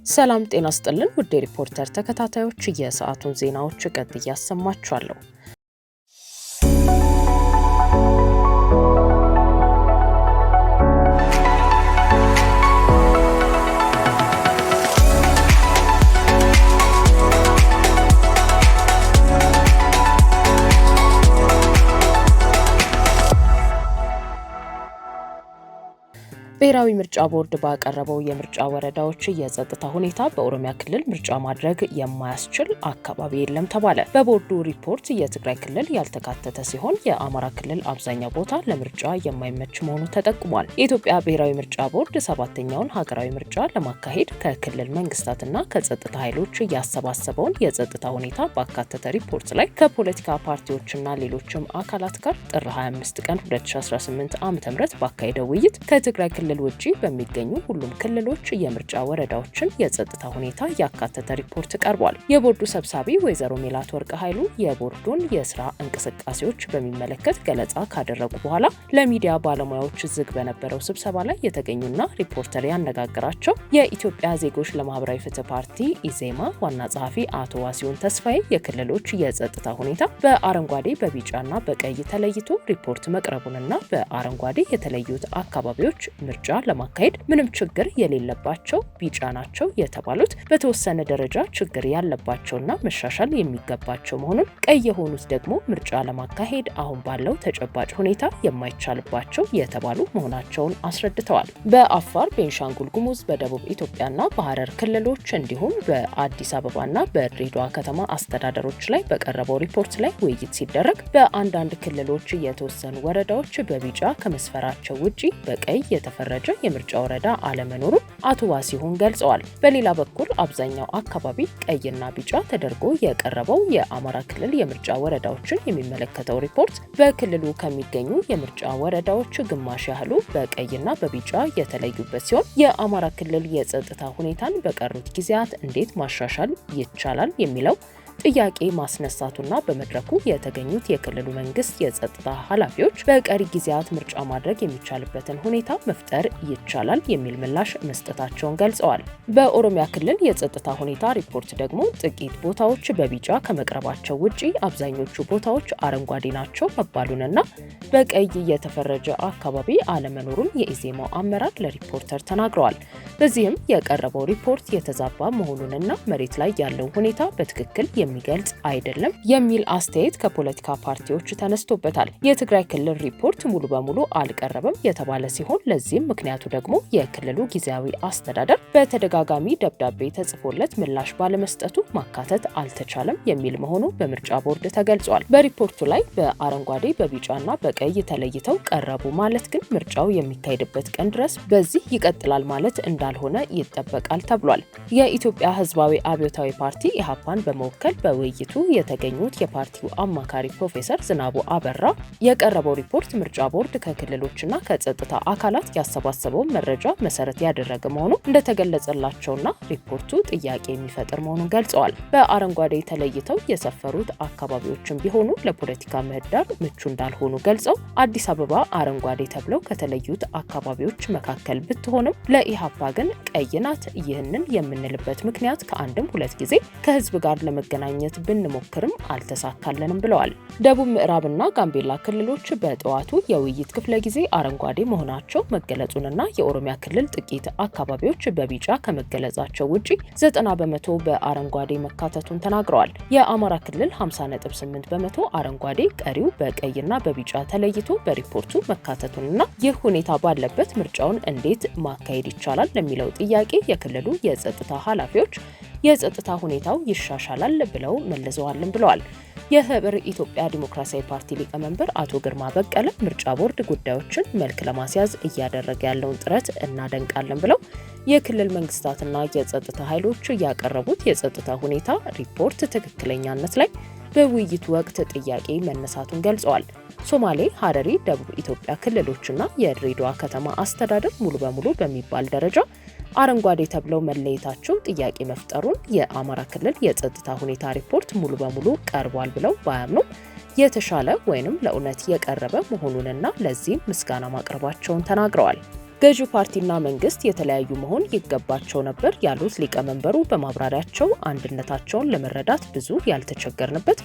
ሰላም ጤና ይስጥልን ውድ ሪፖርተር ተከታታዮች የሰዓቱን ዜናዎች ቀጥዬ ያሰማችኋለሁ። ብሔራዊ ምርጫ ቦርድ ባቀረበው የምርጫ ወረዳዎች የጸጥታ ሁኔታ በኦሮሚያ ክልል ምርጫ ማድረግ የማያስችል አካባቢ የለም ተባለ። በቦርዱ ሪፖርት የትግራይ ክልል ያልተካተተ ሲሆን የአማራ ክልል አብዛኛው ቦታ ለምርጫ የማይመች መሆኑ ተጠቁሟል። የኢትዮጵያ ብሔራዊ ምርጫ ቦርድ 7ኛውን ሀገራዊ ምርጫ ለማካሄድ ከክልል መንግስታትና ከጸጥታ ኃይሎች ያሰባሰበውን የጸጥታ ሁኔታ ባካተተ ሪፖርት ላይ ከፖለቲካ ፓርቲዎችና ሌሎችም አካላት ጋር ጥር 25 ቀን 2018 ዓ.ም ባካሄደው ውይይት ከትግራይ ክልል ውጪ በሚገኙ ሁሉም ክልሎች የምርጫ ወረዳዎችን የጸጥታ ሁኔታ ያካተተ ሪፖርት ቀርቧል። የቦርዱ ሰብሳቢ ወይዘሮ ሜላት ወርቅ ኃይሉ የቦርዱን የስራ እንቅስቃሴዎች በሚመለከት ገለጻ ካደረጉ በኋላ ለሚዲያ ባለሙያዎች ዝግ በነበረው ስብሰባ ላይ የተገኙና ሪፖርተር ያነጋገራቸው የኢትዮጵያ ዜጎች ለማህበራዊ ፍትህ ፓርቲ ኢዜማ ዋና ጸሐፊ አቶ ዋሲሁን ተስፋዬ የክልሎች የጸጥታ ሁኔታ በአረንጓዴ በቢጫና በቀይ ተለይቶ ሪፖርት መቅረቡንና በአረንጓዴ የተለዩት አካባቢዎች ምርጫ ለማካሄድ ምንም ችግር የሌለባቸው ቢጫ ናቸው የተባሉት በተወሰነ ደረጃ ችግር ያለባቸውና መሻሻል የሚገባቸው መሆኑን፣ ቀይ የሆኑት ደግሞ ምርጫ ለማካሄድ አሁን ባለው ተጨባጭ ሁኔታ የማይቻልባቸው የተባሉ መሆናቸውን አስረድተዋል። በአፋር፣ ቤንሻንጉል ጉሙዝ፣ በደቡብ ኢትዮጵያና በሐረር ክልሎች እንዲሁም በአዲስ አበባና በድሬዳዋ ከተማ አስተዳደሮች ላይ በቀረበው ሪፖርት ላይ ውይይት ሲደረግ በአንዳንድ ክልሎች የተወሰኑ ወረዳዎች በቢጫ ከመስፈራቸው ውጪ በቀይ የተፈረጀ የምርጫ ወረዳ አለመኖሩን አቶ ዋሲሁን ገልጸዋል። በሌላ በኩል አብዛኛው አካባቢ ቀይና ቢጫ ተደርጎ የቀረበው የአማራ ክልል የምርጫ ወረዳዎችን የሚመለከተው ሪፖርት በክልሉ ከሚገኙ የምርጫ ወረዳዎች ግማሽ ያህሉ በቀይና በቢጫ የተለዩበት ሲሆን የአማራ ክልል የጸጥታ ሁኔታን በቀሩት ጊዜያት እንዴት ማሻሻል ይቻላል የሚለው ጥያቄ ማስነሳቱና በመድረኩ የተገኙት የክልሉ መንግስት የጸጥታ ኃላፊዎች በቀሪ ጊዜያት ምርጫ ማድረግ የሚቻልበትን ሁኔታ መፍጠር ይቻላል የሚል ምላሽ መስጠታቸውን ገልጸዋል። በኦሮሚያ ክልል የጸጥታ ሁኔታ ሪፖርት ደግሞ ጥቂት ቦታዎች በቢጫ ከመቅረባቸው ውጪ አብዛኞቹ ቦታዎች አረንጓዴ ናቸው መባሉንና በቀይ የተፈረጀ አካባቢ አለመኖሩን የኢዜማው አመራር ለሪፖርተር ተናግረዋል። በዚህም የቀረበው ሪፖርት የተዛባ መሆኑንና መሬት ላይ ያለው ሁኔታ በትክክል የሚገልጽ አይደለም የሚል አስተያየት ከፖለቲካ ፓርቲዎች ተነስቶበታል። የትግራይ ክልል ሪፖርት ሙሉ በሙሉ አልቀረበም የተባለ ሲሆን ለዚህም ምክንያቱ ደግሞ የክልሉ ጊዜያዊ አስተዳደር በተደጋጋሚ ደብዳቤ ተጽፎለት ምላሽ ባለመስጠቱ ማካተት አልተቻለም የሚል መሆኑ በምርጫ ቦርድ ተገልጿል። በሪፖርቱ ላይ በአረንጓዴ በቢጫና በቀይ ተለይተው ቀረቡ ማለት ግን ምርጫው የሚካሄድበት ቀን ድረስ በዚህ ይቀጥላል ማለት እንዳልሆነ ይጠበቃል ተብሏል። የኢትዮጵያ ሕዝባዊ አብዮታዊ ፓርቲ ኢሃፓን በመወከል በውይይቱ የተገኙት የፓርቲው አማካሪ ፕሮፌሰር ዝናቡ አበራ የቀረበው ሪፖርት ምርጫ ቦርድ ከክልሎችና ከጸጥታ አካላት ያሰባሰበው መረጃ መሰረት ያደረገ መሆኑ እንደተገለጸላቸውና ሪፖርቱ ጥያቄ የሚፈጥር መሆኑን ገልጸዋል። በአረንጓዴ ተለይተው የሰፈሩት አካባቢዎችን ቢሆኑ ለፖለቲካ ምህዳር ምቹ እንዳልሆኑ ገልጸው አዲስ አበባ አረንጓዴ ተብለው ከተለዩት አካባቢዎች መካከል ብትሆንም ለኢሃፓ ግን ቀይ ናት። ይህንን የምንልበት ምክንያት ከአንድም ሁለት ጊዜ ከህዝብ ጋር ለመገናኘት ብንሞክርም አልተሳካለንም ብለዋል። ደቡብ ምዕራብና ጋምቤላ ክልሎች በጠዋቱ የውይይት ክፍለ ጊዜ አረንጓዴ መሆናቸው መገለጹንና የኦሮሚያ ክልል ጥቂት አካባቢዎች በቢጫ ከመገለጻቸው ውጪ 90 በመቶ በአረንጓዴ መካተቱን ተናግረዋል። የአማራ ክልል 50.8 በመቶ አረንጓዴ፣ ቀሪው በቀይና በቢጫ ተለይቶ በሪፖርቱ መካተቱንና ይህ ሁኔታ ባለበት ምርጫውን እንዴት ማካሄድ ይቻላል ለሚለው ጥያቄ የክልሉ የጸጥታ ኃላፊዎች የጸጥታ ሁኔታው ይሻሻላል ብለው መልሰዋልም ብለዋል። የህብር ኢትዮጵያ ዲሞክራሲያዊ ፓርቲ ሊቀመንበር አቶ ግርማ በቀለ ምርጫ ቦርድ ጉዳዮችን መልክ ለማስያዝ እያደረገ ያለውን ጥረት እናደንቃለን ብለው የክልል መንግስታትና የጸጥታ ኃይሎች ያቀረቡት የጸጥታ ሁኔታ ሪፖርት ትክክለኛነት ላይ በውይይቱ ወቅት ጥያቄ መነሳቱን ገልጸዋል። ሶማሌ፣ ሀረሪ፣ ደቡብ ኢትዮጵያ ክልሎችና የድሬዳዋ ከተማ አስተዳደር ሙሉ በሙሉ በሚባል ደረጃ አረንጓዴ ተብለው መለየታቸው ጥያቄ መፍጠሩን የአማራ ክልል የጸጥታ ሁኔታ ሪፖርት ሙሉ በሙሉ ቀርቧል ብለው ባያምኑም የተሻለ ወይንም ለእውነት የቀረበ መሆኑንና ለዚህም ምስጋና ማቅረባቸውን ተናግረዋል። ገዢው ፓርቲና መንግስት የተለያዩ መሆን ይገባቸው ነበር ያሉት ሊቀመንበሩ በማብራሪያቸው አንድነታቸውን ለመረዳት ብዙ ያልተቸገርንበት፣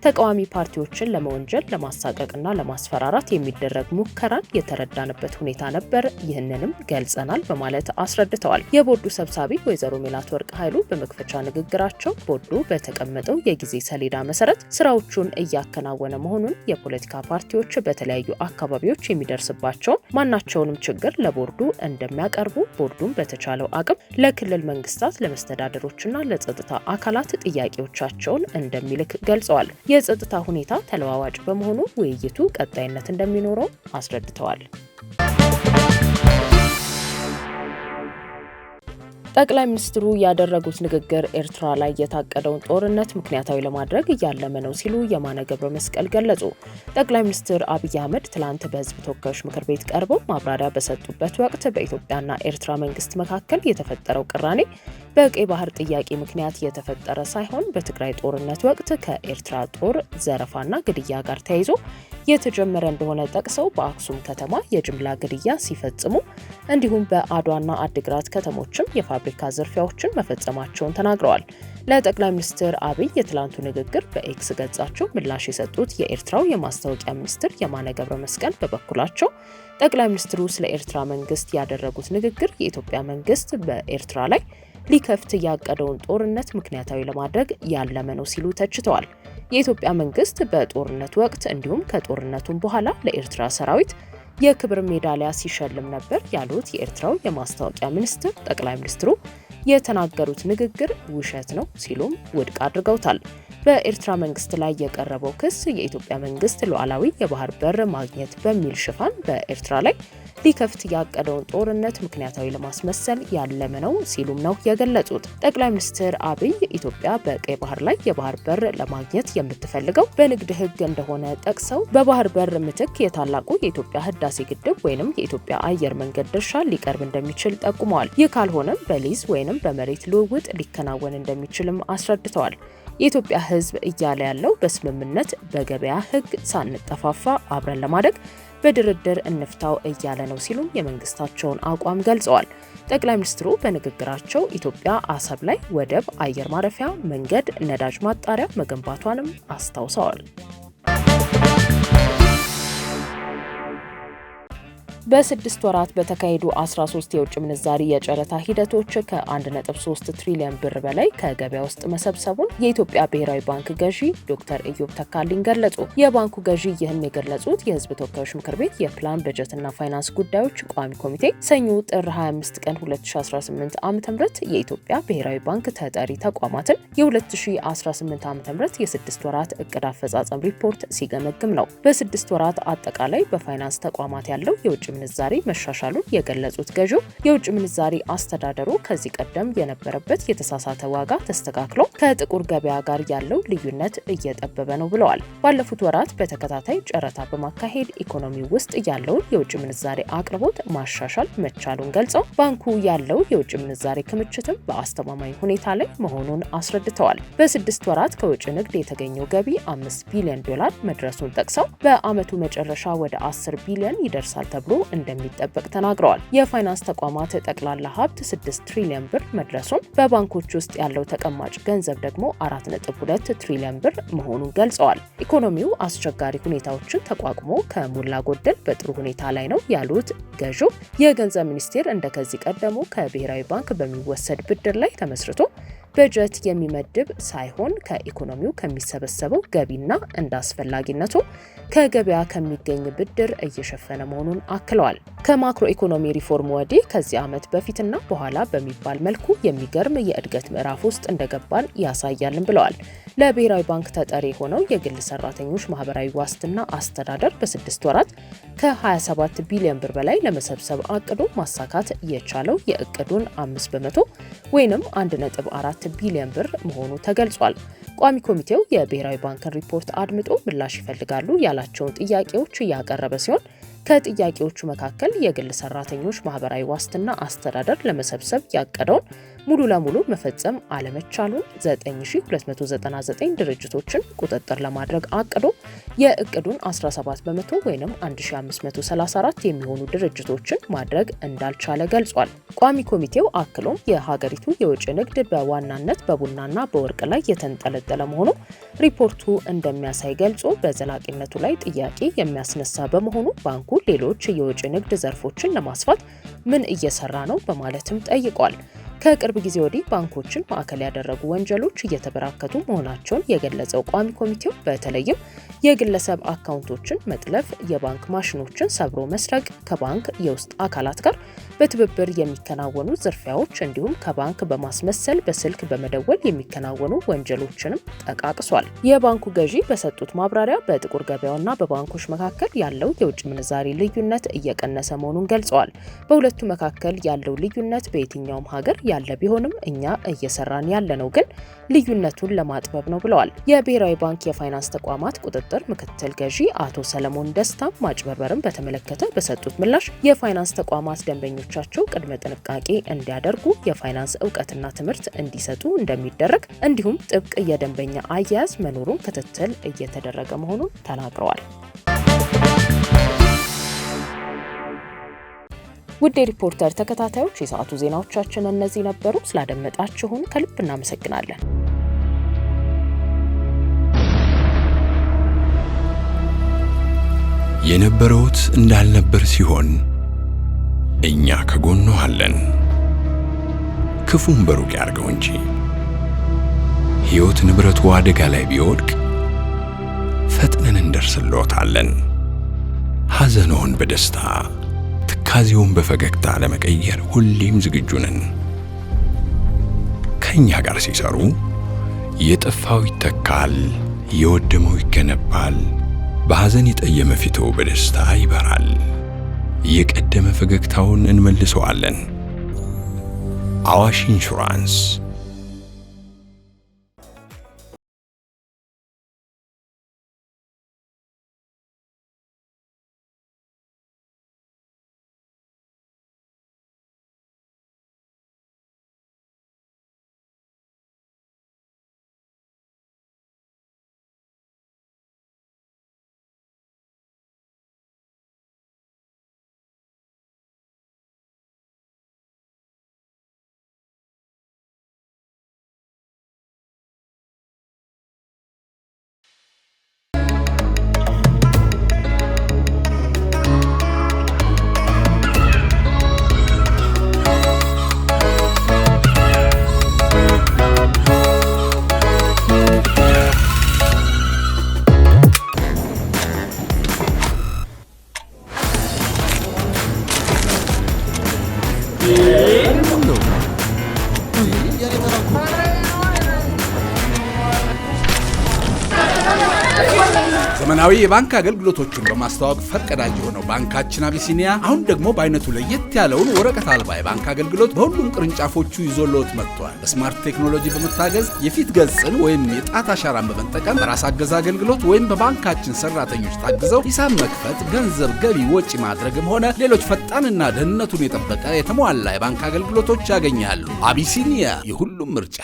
ተቃዋሚ ፓርቲዎችን ለመወንጀል ለማሳቀቅና ለማስፈራራት የሚደረግ ሙከራን የተረዳንበት ሁኔታ ነበር፣ ይህንንም ገልጸናል በማለት አስረድተዋል። የቦርዱ ሰብሳቢ ወይዘሮ ሜላትወርቅ ኃይሉ በመክፈቻ ንግግራቸው ቦርዱ በተቀመጠው የጊዜ ሰሌዳ መሰረት ስራዎቹን እያከናወነ መሆኑን፣ የፖለቲካ ፓርቲዎች በተለያዩ አካባቢዎች የሚደርስባቸውን ማናቸውንም ችግር ለቦርዱ እንደሚያቀርቡ፣ ቦርዱን በተቻለው አቅም ለክልል መንግስታት፣ ለመስተዳደሮችና ለጸጥታ አካላት ጥያቄዎቻቸውን እንደሚልክ ገልጸዋል። የጸጥታ ሁኔታ ተለዋዋጭ በመሆኑ ውይይቱ ቀጣይነት እንደሚኖረው አስረድተዋል። ጠቅላይ ሚኒስትሩ ያደረጉት ንግግር ኤርትራ ላይ የታቀደውን ጦርነት ምክንያታዊ ለማድረግ እያለመ ነው ሲሉ የማነ ገብረ መስቀል ገለጹ። ጠቅላይ ሚኒስትር አብይ አህመድ ትላንት በህዝብ ተወካዮች ምክር ቤት ቀርበው ማብራሪያ በሰጡበት ወቅት በኢትዮጵያና ኤርትራ መንግስት መካከል የተፈጠረው ቅራኔ በቀይ ባህር ጥያቄ ምክንያት የተፈጠረ ሳይሆን በትግራይ ጦርነት ወቅት ከኤርትራ ጦር ዘረፋና ግድያ ጋር ተያይዞ የተጀመረ እንደሆነ ጠቅሰው በአክሱም ከተማ የጅምላ ግድያ ሲፈጽሙ እንዲሁም በአድዋና አድግራት ከተሞችም የፋብሪካ ዝርፊያዎችን መፈጸማቸውን ተናግረዋል። ለጠቅላይ ሚኒስትር አብይ የትላንቱ ንግግር በኤክስ ገጻቸው ምላሽ የሰጡት የኤርትራው የማስታወቂያ ሚኒስትር የማነ ገብረ መስቀል በበኩላቸው ጠቅላይ ሚኒስትሩ ስለ ኤርትራ መንግስት ያደረጉት ንግግር የኢትዮጵያ መንግስት በኤርትራ ላይ ሊከፍት ያቀደውን ጦርነት ምክንያታዊ ለማድረግ ያለመ ነው ሲሉ ተችተዋል። የኢትዮጵያ መንግስት በጦርነቱ ወቅት እንዲሁም ከጦርነቱም በኋላ ለኤርትራ ሰራዊት የክብር ሜዳሊያ ሲሸልም ነበር ያሉት የኤርትራው የማስታወቂያ ሚኒስትር ጠቅላይ ሚኒስትሩ የተናገሩት ንግግር ውሸት ነው ሲሉም ውድቅ አድርገውታል። በኤርትራ መንግስት ላይ የቀረበው ክስ የኢትዮጵያ መንግስት ሉዓላዊ የባህር በር ማግኘት በሚል ሽፋን በኤርትራ ላይ ሊከፍት ያቀደውን ጦርነት ምክንያታዊ ለማስመሰል ያለመ ነው ሲሉም ነው የገለጹት። ጠቅላይ ሚኒስትር አብይ ኢትዮጵያ በቀይ ባህር ላይ የባህር በር ለማግኘት የምትፈልገው በንግድ ህግ እንደሆነ ጠቅሰው በባህር በር ምትክ የታላቁ የኢትዮጵያ ህዳሴ ግድብ ወይንም የኢትዮጵያ አየር መንገድ ድርሻ ሊቀርብ እንደሚችል ጠቁመዋል። ይህ ካልሆነም በሊዝ ወይንም በመሬት ልውውጥ ሊከናወን እንደሚችልም አስረድተዋል። የኢትዮጵያ ህዝብ እያለ ያለው በስምምነት በገበያ ህግ ሳንጠፋፋ አብረን ለማደግ በድርድር እንፍታው እያለ ነው ሲሉም የመንግስታቸውን አቋም ገልጸዋል። ጠቅላይ ሚኒስትሩ በንግግራቸው ኢትዮጵያ አሰብ ላይ ወደብ፣ አየር ማረፊያ፣ መንገድ፣ ነዳጅ ማጣሪያ መገንባቷንም አስታውሰዋል። በ6 ወራት በተካሄዱ 13 የውጭ ምንዛሪ የጨረታ ሂደቶች ከ1.3 ትሪሊዮን ብር በላይ ከገበያ ውስጥ መሰብሰቡን የኢትዮጵያ ብሔራዊ ባንክ ገዢ ዶክተር ኢዮብ ተካልኝ ገለጹ። የባንኩ ገዢ ይህን የገለጹት የህዝብ ተወካዮች ምክር ቤት የፕላን በጀትና ፋይናንስ ጉዳዮች ቋሚ ኮሚቴ ሰኞ ጥር 25 ቀን 2018 ዓ.ም የኢትዮጵያ ብሔራዊ ባንክ ተጠሪ ተቋማትን የ2018 ዓ.ም የ6 ወራት እቅድ አፈጻጸም ሪፖርት ሲገመግም ነው። በ6 ወራት አጠቃላይ በፋይናንስ ተቋማት ያለው የውጭ ምንዛሪ መሻሻሉን የገለጹት ገዢው የውጭ ምንዛሪ አስተዳደሩ ከዚህ ቀደም የነበረበት የተሳሳተ ዋጋ ተስተካክሎ ከጥቁር ገበያ ጋር ያለው ልዩነት እየጠበበ ነው ብለዋል። ባለፉት ወራት በተከታታይ ጨረታ በማካሄድ ኢኮኖሚ ውስጥ ያለውን የውጭ ምንዛሪ አቅርቦት ማሻሻል መቻሉን ገልጸው ባንኩ ያለው የውጭ ምንዛሪ ክምችትም በአስተማማኝ ሁኔታ ላይ መሆኑን አስረድተዋል። በ6 ወራት ከውጭ ንግድ የተገኘው ገቢ $5 ቢሊዮን መድረሱን ጠቅሰው በአመቱ መጨረሻ ወደ 10 ቢሊዮን ይደርሳል ተብሎ እንደሚጠበቅ ተናግረዋል። የፋይናንስ ተቋማት ጠቅላላ ሀብት 6 ትሪሊዮን ብር መድረሱን በባንኮች ውስጥ ያለው ተቀማጭ ገንዘብ ደግሞ 4.2 ትሪሊዮን ብር መሆኑን ገልጸዋል። ኢኮኖሚው አስቸጋሪ ሁኔታዎችን ተቋቁሞ ከሞላ ጎደል በጥሩ ሁኔታ ላይ ነው ያሉት ገዢው የገንዘብ ሚኒስቴር እንደከዚህ ቀደሙ ከብሔራዊ ባንክ በሚወሰድ ብድር ላይ ተመስርቶ በጀት የሚመድብ ሳይሆን ከኢኮኖሚው ከሚሰበሰበው ገቢና እንዳስፈላጊነቱ ከገበያ ከሚገኝ ብድር እየሸፈነ መሆኑን አክለዋል። ከማክሮ ኢኮኖሚ ሪፎርም ወዲህ ከዚህ ዓመት በፊትና በኋላ በሚባል መልኩ የሚገርም የእድገት ምዕራፍ ውስጥ እንደገባን ያሳያልን ብለዋል። ለብሔራዊ ባንክ ተጠሪ የሆነው የግል ሰራተኞች ማህበራዊ ዋስትና አስተዳደር በ6 ወራት ከ27 ቢሊዮን ብር በላይ ለመሰብሰብ አቅዶ ማሳካት የቻለው የእቅዱን 5% ወይንም 1.4 ቢሊዮን ብር መሆኑ ተገልጿል። ቋሚ ኮሚቴው የብሔራዊ ባንክን ሪፖርት አድምጦ ምላሽ ይፈልጋሉ ያላቸውን ጥያቄዎች ያቀረበ ሲሆን ከጥያቄዎቹ መካከል የግል ሰራተኞች ማህበራዊ ዋስትና አስተዳደር ለመሰብሰብ ያቀደውን ሙሉ ለሙሉ መፈጸም አለመቻሉን 9299 ድርጅቶችን ቁጥጥር ለማድረግ አቅዶ የእቅዱን 17% ወይንም 1534 የሚሆኑ ድርጅቶችን ማድረግ እንዳልቻለ ገልጿል። ቋሚ ኮሚቴው አክሎም የሀገሪቱ የውጭ ንግድ በዋናነት በቡናና በወርቅ ላይ የተንጠለጠለ መሆኑ ሪፖርቱ እንደሚያሳይ ገልጾ በዘላቂነቱ ላይ ጥያቄ የሚያስነሳ በመሆኑ ባንኩ ሌሎች የውጭ ንግድ ዘርፎችን ለማስፋት ምን እየሰራ ነው በማለትም ጠይቋል። ከቅርብ ጊዜ ወዲህ ባንኮችን ማዕከል ያደረጉ ወንጀሎች እየተበራከቱ መሆናቸውን የገለጸው ቋሚ ኮሚቴው በተለይም የግለሰብ አካውንቶችን መጥለፍ፣ የባንክ ማሽኖችን ሰብሮ መስረቅ፣ ከባንክ የውስጥ አካላት ጋር በትብብር የሚከናወኑ ዝርፊያዎች እንዲሁም ከባንክ በማስመሰል በስልክ በመደወል የሚከናወኑ ወንጀሎችንም ጠቃቅሷል። የባንኩ ገዢ በሰጡት ማብራሪያ በጥቁር ገበያውና በባንኮች መካከል ያለው የውጭ ምንዛሪ ልዩነት እየቀነሰ መሆኑን ገልጸዋል። በሁለቱ መካከል ያለው ልዩነት በየትኛውም ሀገር ያለ ቢሆንም እኛ እየሰራን ያለነው ግን ልዩነቱን ለማጥበብ ነው ብለዋል። የብሔራዊ ባንክ የፋይናንስ ተቋማት ቁጥጥር ምክትል ገዢ አቶ ሰለሞን ደስታ ማጭበርበርን በተመለከተ በሰጡት ምላሽ የፋይናንስ ተቋማት ደንበኞቻቸው ቅድመ ጥንቃቄ እንዲያደርጉ የፋይናንስ እውቀትና ትምህርት እንዲሰጡ እንደሚደረግ እንዲሁም ጥብቅ የደንበኛ አያያዝ መኖሩን ክትትል እየተደረገ መሆኑን ተናግረዋል። ውድ የሪፖርተር ተከታታዮች የሰዓቱ ዜናዎቻችን እነዚህ ነበሩ። ስላደመጣችሁን ከልብ እናመሰግናለን። የነበረውት እንዳልነበር ሲሆን እኛ ከጎኑ አለን። ክፉም በሩቅ ያርገው እንጂ ሕይወት ንብረቱ አደጋ ላይ ቢወድቅ ፈጥነን እንደርስልዎታለን። ሐዘንዎን በደስታ ትካዜውን በፈገግታ ለመቀየር ሁሌም ዝግጁ ነን። ከኛ ጋር ሲሰሩ የጠፋው ይተካል፣ የወደመው ይገነባል፣ በሐዘን የጠየመ ፊቶ በደስታ ይበራል። የቀደመ ፈገግታውን እንመልሰዋለን። አዋሽ ኢንሹራንስ። ዘመናዊ የባንክ አገልግሎቶችን በማስተዋወቅ ፈርቀዳጅ የሆነው ባንካችን አቢሲኒያ አሁን ደግሞ በአይነቱ ለየት ያለውን ወረቀት አልባ የባንክ አገልግሎት በሁሉም ቅርንጫፎቹ ይዞልዎት መጥቷል። በስማርት ቴክኖሎጂ በመታገዝ የፊት ገጽን ወይም የጣት አሻራን በመጠቀም በራስ አገዝ አገልግሎት ወይም በባንካችን ሰራተኞች ታግዘው ሂሳብ መክፈት፣ ገንዘብ ገቢ ወጪ ማድረግም ሆነ ሌሎች ፈጣንና ደህንነቱን የጠበቀ የተሟላ የባንክ አገልግሎቶች ያገኛሉ። አቢሲኒያ የሁሉም ምርጫ።